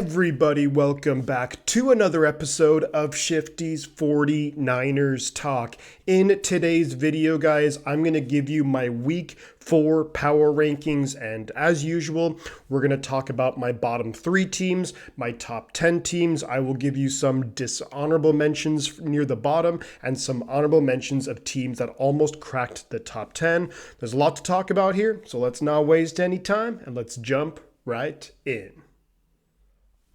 Everybody, welcome back to another episode of Shifty's 49ers Talk. In today's video, guys, I'm going to give you my Week 4 power rankings, and as usual, we're going to talk about my bottom 3 teams, my top 10 teams. I will give you some dishonorable mentions near the bottom and some honorable mentions of teams that almost cracked the top 10. There's a lot to talk about here, so let's not waste any time, and let's jump right in.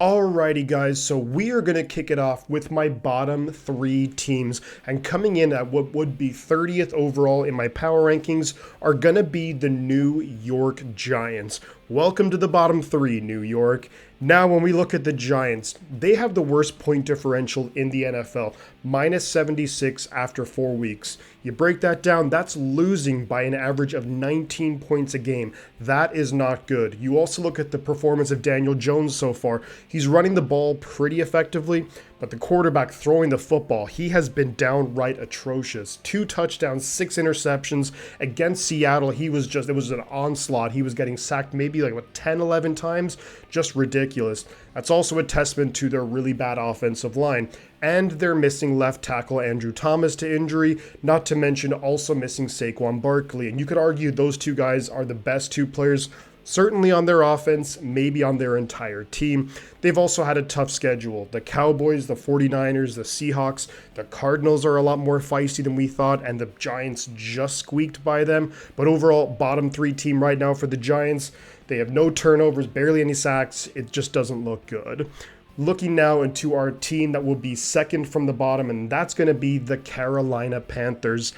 Alrighty guys, so we are going to kick it off with my bottom 3 teams, and coming in at what would be 30th overall in my power rankings are going to be the New York Giants. Welcome to the bottom 3, New York. Now when we look at the Giants, they have the worst point differential in the NFL, minus 76 after 4 weeks. You break that down, that's losing by an average of 19 points a game. That is not good. You also look at the performance of Daniel Jones so far. He's running the ball pretty effectively, but the quarterback throwing the football, he has been downright atrocious. 2 touchdowns, 6 interceptions. Against Seattle, it was an onslaught. He was getting sacked maybe 10, 11 times. Just ridiculous. That's also a testament to their really bad offensive line. And they're missing left tackle Andrew Thomas to injury, not to mention also missing Saquon Barkley. And you could argue those 2 guys are the best 2 players certainly on their offense, maybe on their entire team. They've also had a tough schedule. The Cowboys, the 49ers, the Seahawks, the Cardinals are a lot more feisty than we thought, and the Giants just squeaked by them. But overall, bottom 3 team right now for the Giants. They have no turnovers, barely any sacks. It just doesn't look good. Looking now into our team that will be second from the bottom, and that's going to be the Carolina Panthers.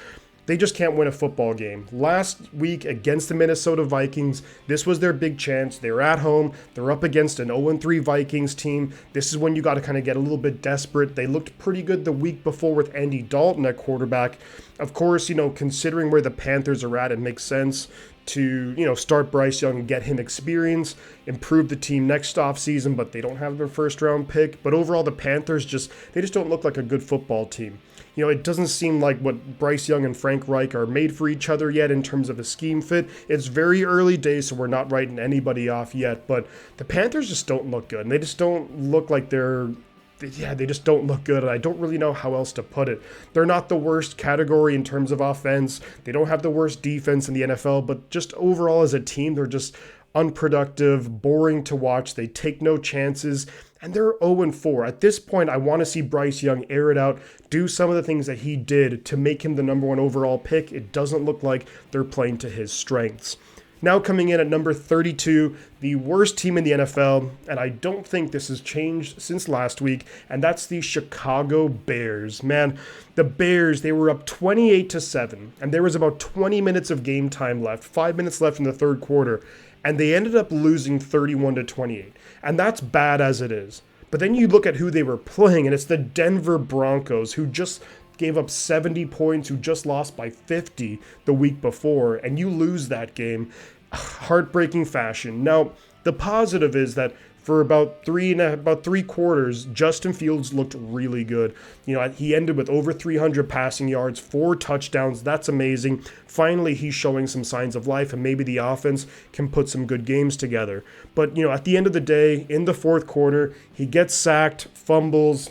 They just can't win a football game. Last week against the Minnesota Vikings, this was their big chance. They're at home. They're up against an 0-3 Vikings team. This is when you got to kind of get a little bit desperate. They looked pretty good the week before with Andy Dalton at quarterback. Of course, considering where the Panthers are at, it makes sense to, start Bryce Young and get him experience, improve the team next offseason, but they don't have their first round pick. But overall, the Panthers just don't look like a good football team. It doesn't seem like what Bryce Young and Frank Reich are made for each other yet in terms of a scheme fit. It's very early days, so we're not writing anybody off yet, but the Panthers just don't look good, and they just don't look like they just don't look good, and I don't really know how else to put it. They're not the worst category in terms of offense. They don't have the worst defense in the NFL, but just overall as a team, they're just unproductive, boring to watch. They take no chances, and they're 0-4. At this point, I want to see Bryce Young air it out, do some of the things that he did to make him the number 1 overall pick. It doesn't look like they're playing to his strengths. Now coming in at number 32, the worst team in the NFL, and I don't think this has changed since last week, and that's the Chicago Bears. Man, the Bears, they were up 28-7, and there was about 20 minutes of game time left, 5 minutes left in the third quarter, and they ended up losing 31-28. And that's bad as it is. But then you look at who they were playing, and it's the Denver Broncos, who just gave up 70 points, who just lost by 50 the week before, and you lose that game. Heartbreaking fashion. Now, the positive is that for about three quarters, Justin Fields looked really good. He ended with over 300 passing yards, 4 touchdowns. That's amazing. Finally, he's showing some signs of life, and maybe the offense can put some good games together. But, at the end of the day, in the fourth quarter, he gets sacked, fumbles.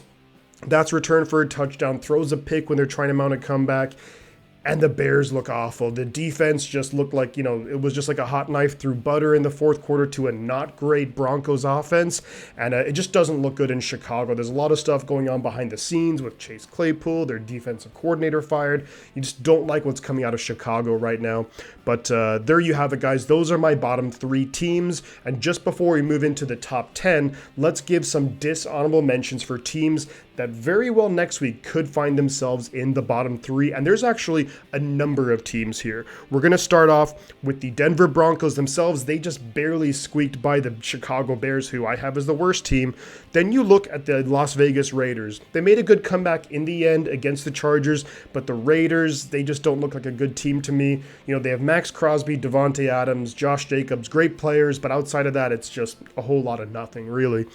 That's returned for a touchdown, throws a pick when they're trying to mount a comeback. And the Bears look awful. The defense just looked like, it was just like a hot knife through butter in the fourth quarter to a not great Broncos offense. And it just doesn't look good in Chicago. There's a lot of stuff going on behind the scenes with Chase Claypool, their defensive coordinator fired. You just don't like what's coming out of Chicago right now. But there you have it, guys. Those are my bottom 3 teams. And just before we move into the top 10, let's give some dishonorable mentions for teams that very well next week could find themselves in the bottom 3. And there's actually a number of teams here. We're going to start off with the Denver Broncos themselves. They just barely squeaked by the Chicago Bears, who I have as the worst team. Then you look at the Las Vegas Raiders. They made a good comeback in the end against the Chargers, but the Raiders, they just don't look like a good team to me. They have Max Crosby, Devontae Adams, Josh Jacobs, great players, but outside of that, it's just a whole lot of nothing, really.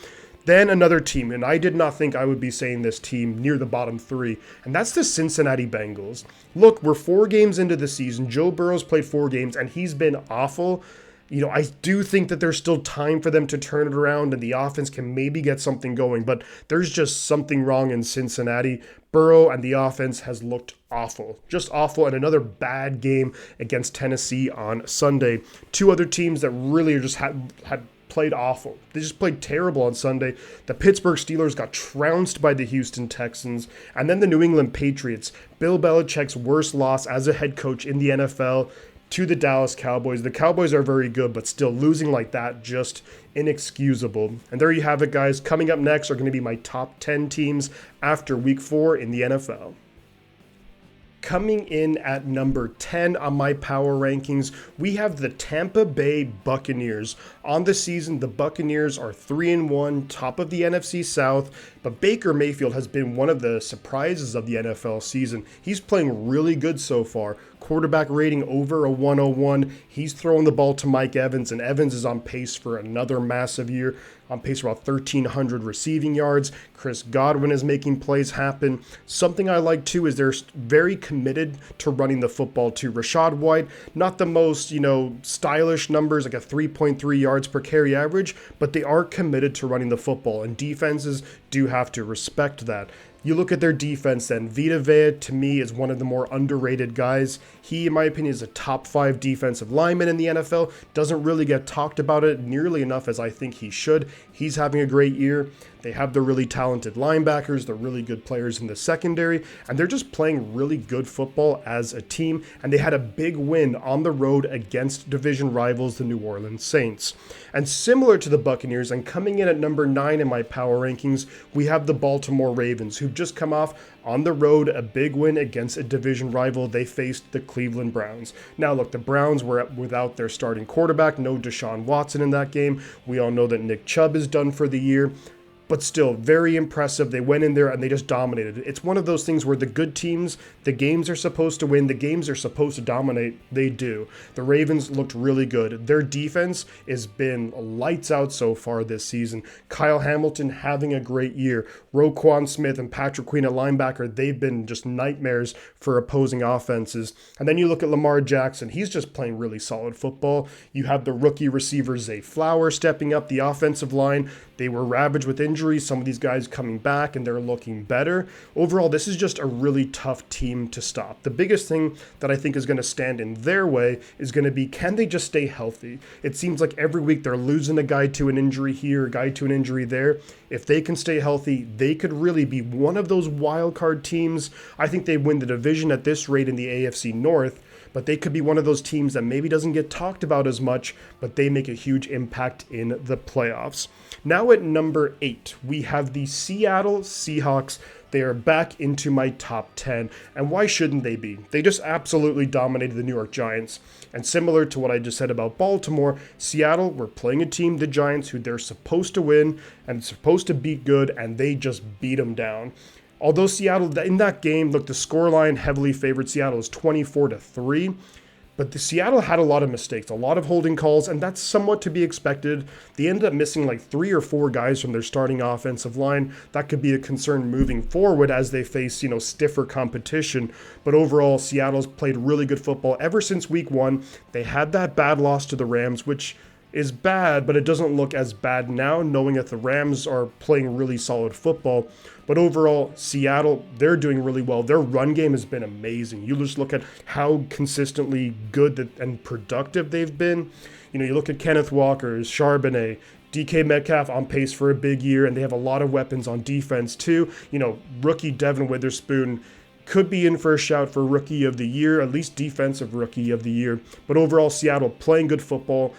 Then another team, and I did not think I would be saying this team near the bottom 3, and that's the Cincinnati Bengals. Look, we're 4 games into the season. Joe Burrow's played 4 games, and he's been awful. I do think that there's still time for them to turn it around and the offense can maybe get something going, but there's just something wrong in Cincinnati. Burrow and the offense has looked awful, just awful, and another bad game against Tennessee on Sunday. Two other teams that really just had played awful. They just played terrible on Sunday. The Pittsburgh Steelers got trounced by the Houston Texans, and then the New England Patriots. Bill Belichick's worst loss as a head coach in the NFL to the Dallas Cowboys. The Cowboys are very good, but still losing like that, just inexcusable. And there you have it, guys. Coming up next are going to be my top 10 teams after week 4 in the NFL. Coming in at number 10 on my power rankings, we have the Tampa Bay Buccaneers. On the season, the Buccaneers are 3-1, top of the NFC South, but Baker Mayfield has been one of the surprises of the NFL season. He's playing really good so far. Quarterback rating over a 101. He's throwing the ball to Mike Evans, and Evans is on pace for another massive year, on pace for about 1,300 receiving yards. Chris Godwin is making plays happen. Something I like too is they're very committed to running the football too. Rashad White, not the most, stylish numbers, like a 3.3 yards per carry average, but they are committed to running the football, and defenses do have to respect that. You look at their defense then. Vita Vea, to me, is one of the more underrated guys. He, in my opinion, is a top 5 defensive lineman in the NFL. Doesn't really get talked about it nearly enough as I think he should. He's having a great year. They have the really talented linebackers, the really good players in the secondary, and they're just playing really good football as a team, and they had a big win on the road against division rivals, the New Orleans Saints. And similar to the Buccaneers, and coming in at number 9 in my power rankings, we have the Baltimore Ravens, who've just come off on the road a big win against a division rival. They faced the Cleveland Browns. Now look, the Browns were without their starting quarterback, no Deshaun Watson in that game. We all know that Nick Chubb is done for the year. But still, very impressive. They went in there and they just dominated. It's one of those things where the good teams, the games are supposed to win, the games are supposed to dominate. They do. The Ravens looked really good. Their defense has been lights out so far this season. Kyle Hamilton having a great year. Roquan Smith and Patrick Queen at linebacker, they've been just nightmares for opposing offenses. And then you look at Lamar Jackson. He's just playing really solid football. You have the rookie receiver Zay Flowers stepping up the offensive line. They were ravaged with injuries. Some of these guys coming back and they're looking better. Overall, this is just a really tough team to stop. The biggest thing that I think is going to stand in their way is going to be, can they just stay healthy? It seems like every week they're losing a guy to an injury here, a guy to an injury there. If they can stay healthy, they could really be one of those wild card teams. I think they win the division at this rate in the AFC North. But they could be one of those teams that maybe doesn't get talked about as much, but they make a huge impact in the playoffs. Now at number 8, we have the Seattle Seahawks. They are back into my top 10, and why shouldn't they be? They just absolutely dominated the New York Giants. And similar to what I just said about Baltimore, Seattle were playing a team, the Giants, who they're supposed to win and supposed to beat good, and they just beat them down. Although Seattle, in that game, look, the scoreline heavily favored Seattle is 24-3, but the Seattle had a lot of mistakes, a lot of holding calls, and that's somewhat to be expected. They ended up missing like 3 or 4 guys from their starting offensive line. That could be a concern moving forward as they face, stiffer competition. But overall, Seattle's played really good football ever since week 1. They had that bad loss to the Rams, which is bad, but it doesn't look as bad now, knowing that the Rams are playing really solid football. But overall, Seattle, they're doing really well. Their run game has been amazing. You just look at how consistently good and productive they've been. You look at Kenneth Walker, Charbonnet, DK Metcalf on pace for a big year, and they have a lot of weapons on defense too. Rookie Devin Witherspoon could be in for a shout for Rookie of the Year, at least Defensive Rookie of the Year. But overall, Seattle playing good football,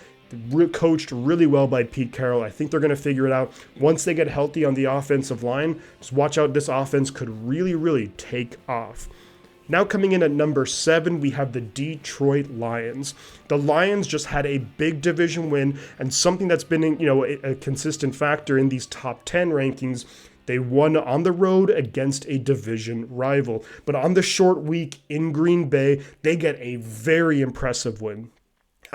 coached really well by Pete Carroll. I think they're going to figure it out. Once they get healthy on the offensive line, just watch out. This offense could really, really take off. Now coming in at number 7, we have the Detroit Lions. The Lions just had a big division win, and something that's been, a consistent factor in these top 10 rankings. They won on the road against a division rival. But on the short week in Green Bay, they get a very impressive win.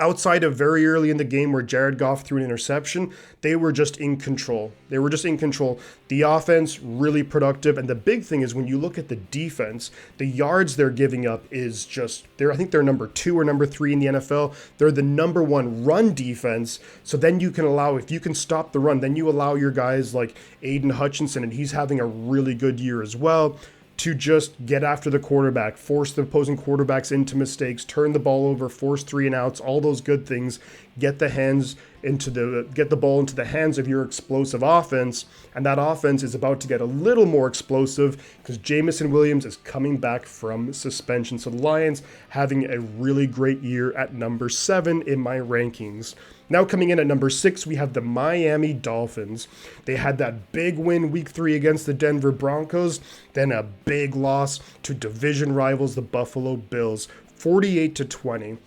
Outside of very early in the game where Jared Goff threw an interception, they were just in control. The offense, really productive. And the big thing is when you look at the defense, the yards they're giving up is just, I think they're number 2 or number 3 in the NFL. They're the number 1 run defense. So then you can allow, if you can stop the run, then you allow your guys like Aiden Hutchinson, and he's having a really good year as well, to just get after the quarterback, force the opposing quarterbacks into mistakes, turn the ball over, force 3 and outs, all those good things, get the ball into the hands of your explosive offense. And that offense is about to get a little more explosive because Jamison Williams is coming back from suspension. So the Lions having a really great year at number 7 in my rankings. Now coming in at number 6, we have the Miami Dolphins. They had that big win week 3 against the Denver Broncos, then a big loss to division rivals, the Buffalo Bills, 48-20.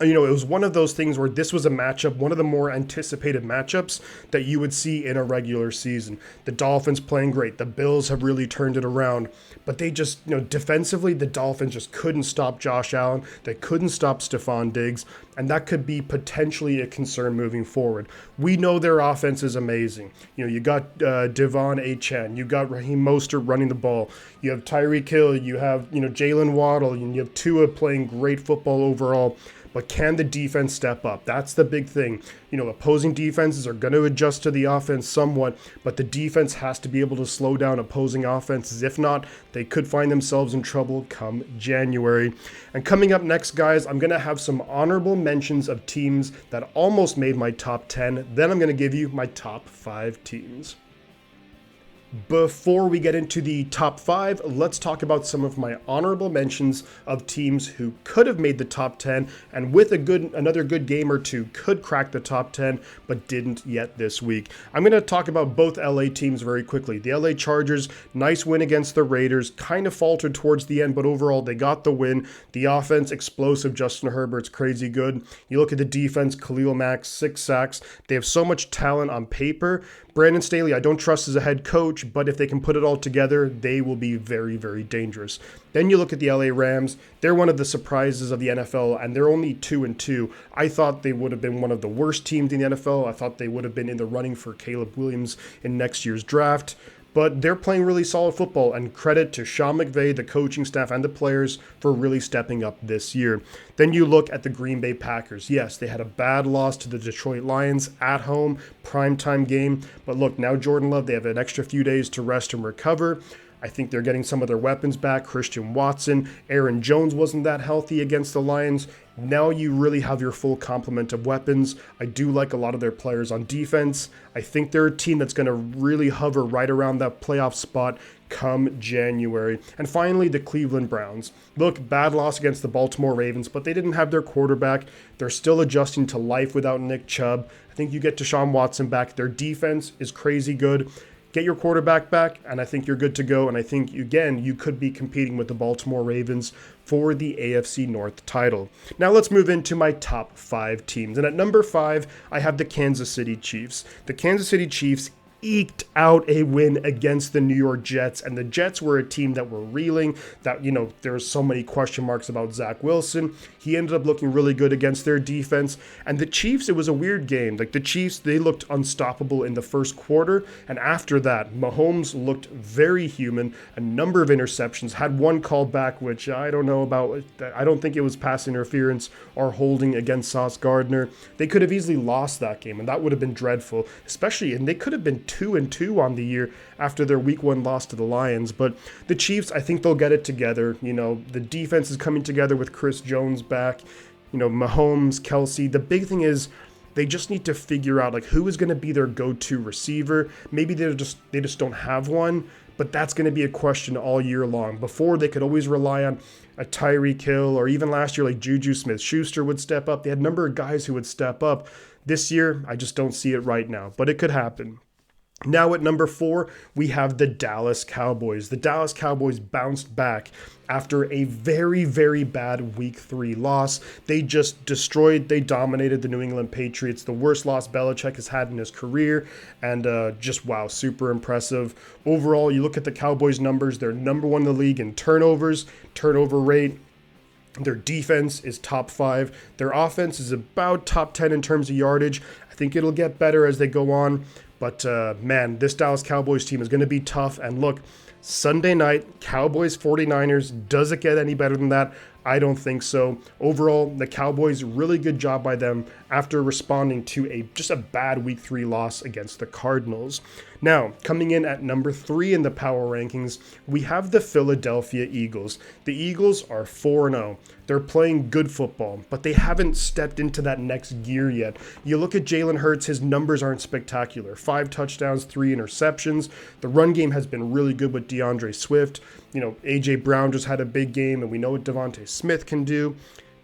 It was one of those things where this was a matchup, one of the more anticipated matchups that you would see in a regular season. The Dolphins playing great. The Bills have really turned it around. But they just, defensively, the Dolphins just couldn't stop Josh Allen. They couldn't stop Stephon Diggs. And that could be potentially a concern moving forward. We know their offense is amazing. You got Devon Achane. You got Raheem Mostert running the ball. You have Tyreek Hill. You have, Jalen Waddle. And you have Tua playing great football overall. But can the defense step up? That's the big thing. Opposing defenses are going to adjust to the offense somewhat, but the defense has to be able to slow down opposing offenses. If not, they could find themselves in trouble come January. And coming up next, guys, I'm going to have some honorable mentions of teams that almost made my top 10. Then I'm going to give you my top 5 teams. Before we get into the top 5, let's talk about some of my honorable mentions of teams who could have made the top 10 and with another good game or two could crack the top 10 but didn't yet this week. I'm going to talk about both LA teams very quickly. The LA Chargers, nice win against the Raiders, kind of faltered towards the end, but overall they got the win. The offense, explosive. Justin Herbert's crazy good. You look at the defense, Khalil Mack, 6 sacks. They have so much talent on paper. Brandon Staley, I don't trust as a head coach, but if they can put it all together, they will be very, very dangerous. Then you look at the LA Rams. They're one of the surprises of the NFL, and they're only 2-2. I thought they would have been one of the worst teams in the NFL. I thought they would have been in the running for Caleb Williams in next year's draft. But they're playing really solid football, and credit to Sean McVay, the coaching staff, and the players for really stepping up this year. Then you look at the Green Bay Packers. Yes, they had a bad loss to the Detroit Lions at home, primetime game. But look, now Jordan Love, they have an extra few days to rest and recover. I think they're getting some of their weapons back. Christian Watson, Aaron Jones wasn't that healthy against the Lions. Now you really have your full complement of weapons. I do like a lot of their players on defense. I think they're a team that's going to really hover right around that playoff spot come January. And finally, the Cleveland Browns. Look, bad loss against the Baltimore Ravens, but they didn't have their quarterback. They're still adjusting to life without Nick Chubb. I think you get Deshaun Watson back. Their defense is crazy good. Get your quarterback back, and I think you're good to go. And I think, again, you could be competing with the Baltimore Ravens for the AFC North title. Now let's move into my top 5 teams. And at number 5, I have the Kansas City Chiefs. The Kansas City Chiefs eked out a win against the New York Jets, and the Jets were a team that were reeling, that, there were so many question marks about Zach Wilson. He ended up looking really good against their defense, and the Chiefs, it was a weird game. Like the Chiefs, they looked unstoppable in the first quarter, and after that, Mahomes looked very human, a number of interceptions, had one called back, which I don't know about. I don't think it was pass interference or holding against Sauce Gardner. They could have easily lost that game, and that would have been dreadful, especially, and they could have been 2-2 on the year after their week 1 loss to the Lions. But the Chiefs, I think they'll get it together. The defense is coming together with Chris Jones back. Mahomes, Kelsey. The big thing is they just need to figure out who is going to be their go-to receiver. Maybe they just don't have one, but that's going to be a question all year long. Before, they could always rely on a Tyreek Hill, or even last year, Juju Smith-Schuster would step up. They had a number of guys who would step up. This year, I just don't see it right now, but it could happen. Now at number 4, we have the Dallas Cowboys. The Dallas Cowboys bounced back after a very, very bad Week 3 loss. They just they dominated the New England Patriots, the worst loss Belichick has had in his career, and wow, super impressive. Overall, you look at the Cowboys numbers, they're number 1 in the league in turnovers, turnover rate. Their defense is top 5. Their offense is about top 10 in terms of yardage. I think it'll get better as they go on. But, man, this Dallas Cowboys team is going to be tough. And look, Sunday night, Cowboys 49ers. Does it get any better than that? I don't think so. Overall, the Cowboys, really good job by them after responding to just a bad Week 3 loss against the Cardinals. Now, coming in at number 3 in the power rankings, we have the Philadelphia Eagles. The Eagles are 4-0. They're playing good football, but they haven't stepped into that next gear yet. You look at Jalen Hurts, his numbers aren't spectacular. 5 touchdowns, 3 interceptions. The run game has been really good with DeAndre Swift. A.J. Brown just had a big game, and we know what Devontae Smith can do.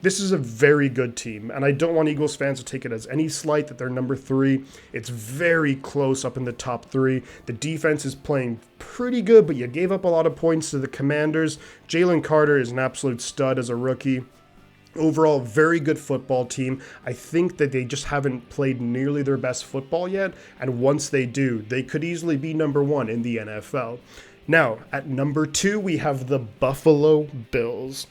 This is a very good team, and I don't want Eagles fans to take it as any slight that they're number 3. It's very close up in the top 3. The defense is playing pretty good, but you gave up a lot of points to the Commanders. Jalen Carter is an absolute stud as a rookie. Overall, very good football team. I think that they just haven't played nearly their best football yet, and once they do, they could easily be number 1 in the NFL. Now, at number 2, we have the Buffalo Bills.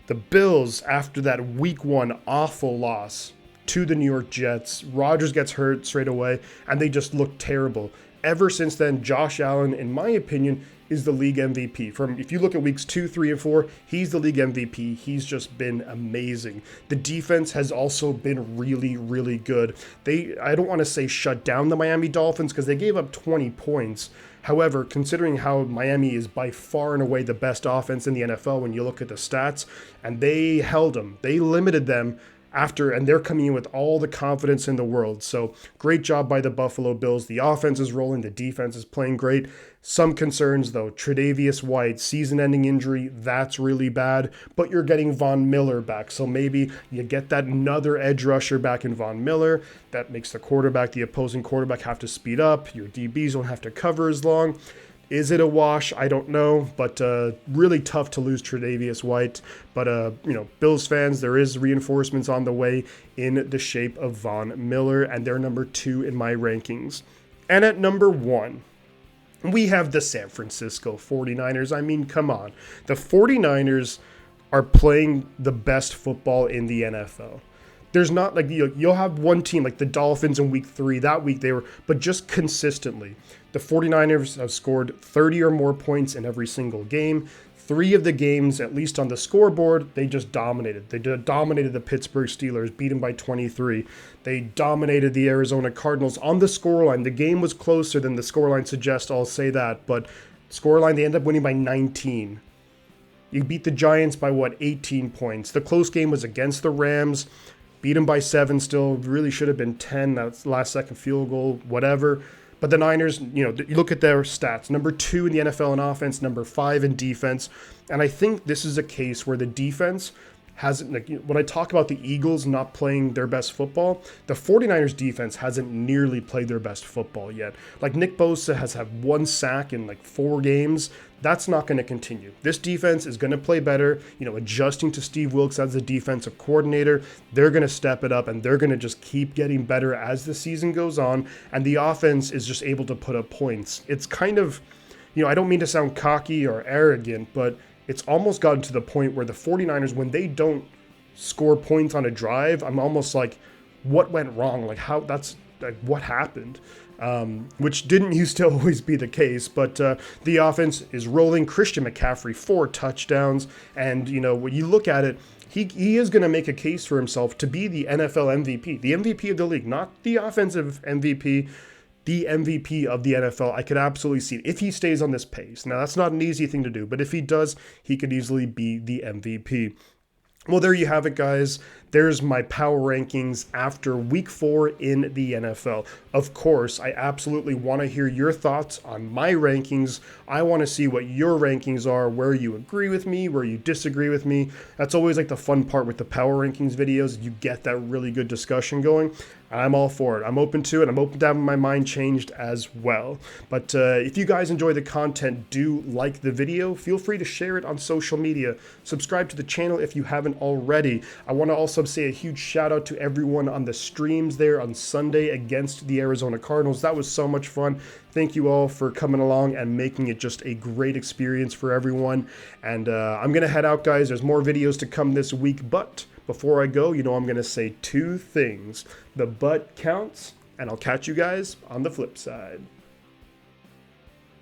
The Bills, after that Week 1 awful loss to the New York Jets, Rodgers gets hurt straight away, and they just look terrible. Ever since then, Josh Allen, in my opinion, is the league MVP. If you look at weeks 2, 3, and 4, he's the league MVP. He's just been amazing. The defense has also been really, really good. I don't want to say shut down the Miami Dolphins because they gave up 20 points. However, considering how Miami is by far and away the best offense in the NFL when you look at the stats, and they held them, they limited them and they're coming in with all the confidence in the world. So great job by the Buffalo Bills. The offense is rolling, the defense is playing great. Some concerns though, Tre'Davious White, season-ending injury, that's really bad, but you're getting Von Miller back. So maybe you get that another edge rusher back in Von Miller. That makes the opposing quarterback have to speed up. Your DBs don't have to cover as long. Is it a wash? I don't know, but really tough to lose Tre'Davious White. But, Bills fans, there is reinforcements on the way in the shape of Von Miller, and they're number 2 in my rankings. And at number 1, we have the San Francisco 49ers. I mean, come on. The 49ers are playing the best football in the NFL. There's not like you'll have one team like the Dolphins in week 3. That week but just consistently. The 49ers have scored 30 or more points in every single game. 3 of the games, at least on the scoreboard, they just dominated. They dominated the Pittsburgh Steelers, beat them by 23. They dominated the Arizona Cardinals on the scoreline. The game was closer than the scoreline suggests, I'll say that. But scoreline, they ended up winning by 19. You beat the Giants by, 18 points. The close game was against the Rams. Beat them by 7 still. Really should have been 10. That's last-second field goal, whatever. But the Niners, you look at their stats. Number 2 in the NFL in offense, number 5 in defense. And I think this is a case where the defense hasn't, when I talk about the Eagles not playing their best football, the 49ers defense hasn't nearly played their best football yet. Nick Bosa has had 1 sack in 4 games. That's not going to continue. This defense is going to play better, adjusting to Steve Wilks as the defensive coordinator. They're going to step it up, and they're going to just keep getting better as the season goes on, and the offense is just able to put up points. It's kind of, I don't mean to sound cocky or arrogant, but it's almost gotten to the point where the 49ers, when they don't score points on a drive, I'm almost like, what went wrong? What happened? Which didn't used to always be the case, but the offense is rolling. Christian McCaffrey, 4 touchdowns, and when you look at it, he is going to make a case for himself to be the NFL MVP, the MVP of the league, not the offensive MVP, the MVP of the NFL. I could absolutely see it if he stays on this pace. Now, that's not an easy thing to do, but if he does, he could easily be the MVP. Well, there you have it, guys. There's my power rankings after week 4 in the NFL. Of course, I absolutely want to hear your thoughts on my rankings. I want to see what your rankings are, where you agree with me, where you disagree with me. That's always the fun part with the power rankings videos. You get that really good discussion going. I'm all for it. I'm open to it. I'm open to having my mind changed as well. But if you guys enjoy the content, do like the video. Feel free to share it on social media. Subscribe to the channel if you haven't already. I want to also also say a huge shout out to everyone on the streams there on Sunday against the Arizona Cardinals. That was so much fun. Thank you all for coming along and making it just a great experience for everyone. And I'm going to head out, guys. There's more videos to come this week, but before I go, I'm going to say 2 things. The butt counts, and I'll catch you guys on the flip side.